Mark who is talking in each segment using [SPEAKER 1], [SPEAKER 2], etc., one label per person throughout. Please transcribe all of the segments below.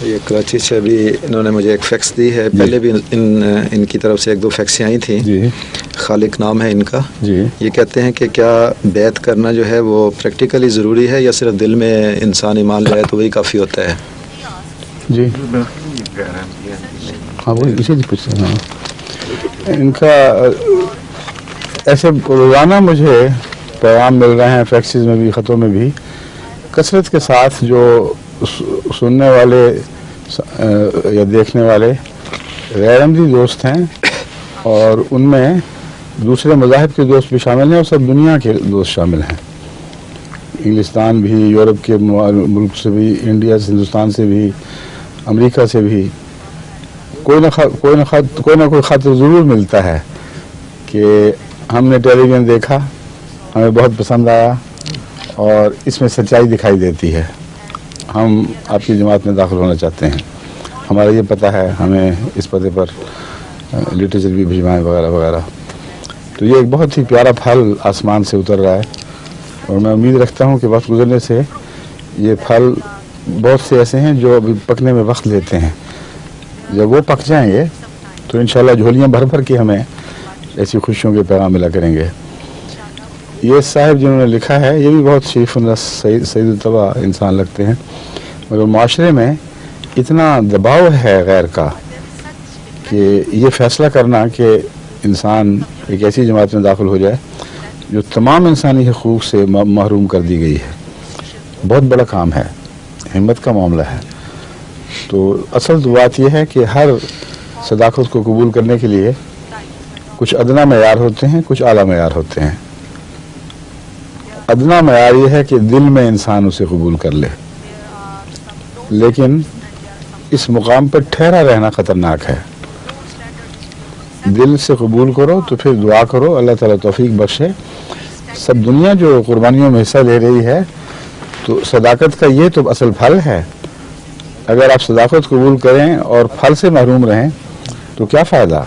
[SPEAKER 1] یہ کراچی سے ابھی انہوں نے مجھے ایک فیکس دی ہے، پہلے بھی ان کی طرف سے ایک دو فیکس آئی تھیں
[SPEAKER 2] جی،
[SPEAKER 1] خالق نام ہے ان کا.
[SPEAKER 2] جی.
[SPEAKER 1] یہ کہتے ہیں کہ کیا بیعت کرنا جو ہے وہ پریکٹیکلی ضروری ہے یا صرف دل میں انسان ایمان لائے تو وہی کافی ہوتا ہے؟
[SPEAKER 2] جی ہاں وہ اسی پوچھتے ہیں. ان کا ایسے روزانہ مجھے پیغام مل رہے ہیں، فیکسز میں بھی، خطوں میں بھی، کثرت کے ساتھ جو سننے والے یا دیکھنے والے غیر احمدی دوست ہیں، اور ان میں دوسرے مذاہب کے دوست بھی شامل ہیں اور سب دنیا کے دوست شامل ہیں، انگلستان بھی، یورپ کے ملک سے بھی، انڈیا سے، ہندوستان سے بھی، امریکہ سے بھی. کوئی نہ کوئی خط ضرور ملتا ہے کہ ہم نے ٹیلی ویژن دیکھا، ہمیں بہت پسند آیا اور اس میں سچائی دکھائی دیتی ہے، ہم آپ کی جماعت میں داخل ہونا چاہتے ہیں، ہمارا یہ پتہ ہے، ہمیں اس پتے پر لٹریچر بھی بھجوائیں وغیرہ وغیرہ. تو یہ ایک بہت ہی پیارا پھل آسمان سے اتر رہا ہے، اور میں امید رکھتا ہوں کہ وقت گزرنے سے یہ پھل بہت سے ایسے ہیں جو ابھی پکنے میں وقت لیتے ہیں، جب وہ پک جائیں گے تو انشاءاللہ جھولیاں بھر بھر کے ہمیں ایسی خوشیوں کے پیغام ملا کریں گے. یہ صاحب جنہوں نے لکھا ہے یہ بھی بہت شریف النفس سید الطبع انسان لگتے ہیں، مگر معاشرے میں اتنا دباؤ ہے غیر کا کہ یہ فیصلہ کرنا کہ انسان ایک ایسی جماعت میں داخل ہو جائے جو تمام انسانی حقوق سے محروم کر دی گئی ہے، بہت بڑا کام ہے، ہمت کا معاملہ ہے. تو اصل تو بات یہ ہے کہ ہر صداقت کو قبول کرنے کے لیے کچھ ادنا معیار ہوتے ہیں، کچھ اعلیٰ معیار ہوتے ہیں. ادنا معیار یہ ہے کہ دل میں انسان اسے قبول کر لے، لیکن اس مقام پر ٹھہرا رہنا خطرناک ہے. دل سے قبول کرو تو پھر دعا کرو اللہ تعالیٰ توفیق بخشے. سب دنیا جو قربانیوں میں حصہ لے رہی ہے تو صداقت کا یہ تو اصل پھل ہے. اگر آپ صداقت قبول کریں اور پھل سے محروم رہیں تو کیا فائدہ؟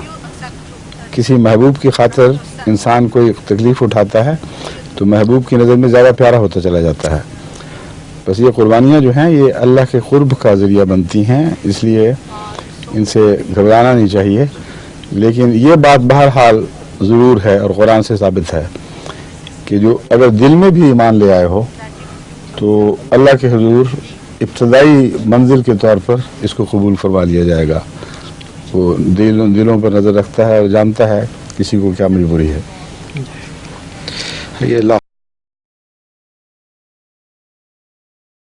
[SPEAKER 2] کسی محبوب کی خاطر انسان کوئی تکلیف اٹھاتا ہے تو محبوب کی نظر میں زیادہ پیارا ہوتا چلا جاتا ہے. بس یہ قربانیاں جو ہیں یہ اللہ کے قرب کا ذریعہ بنتی ہیں، اس لیے ان سے گھبرانا نہیں چاہیے. لیکن یہ بات بہرحال ضرور ہے اور قرآن سے ثابت ہے کہ جو اگر دل میں بھی ایمان لے آئے ہو تو اللہ کے حضور ابتدائی منزل کے طور پر اس کو قبول فرما لیا جائے گا. وہ دلوں پر نظر رکھتا ہے اور جانتا ہے کسی کو کیا مجبوری ہے.
[SPEAKER 1] یہ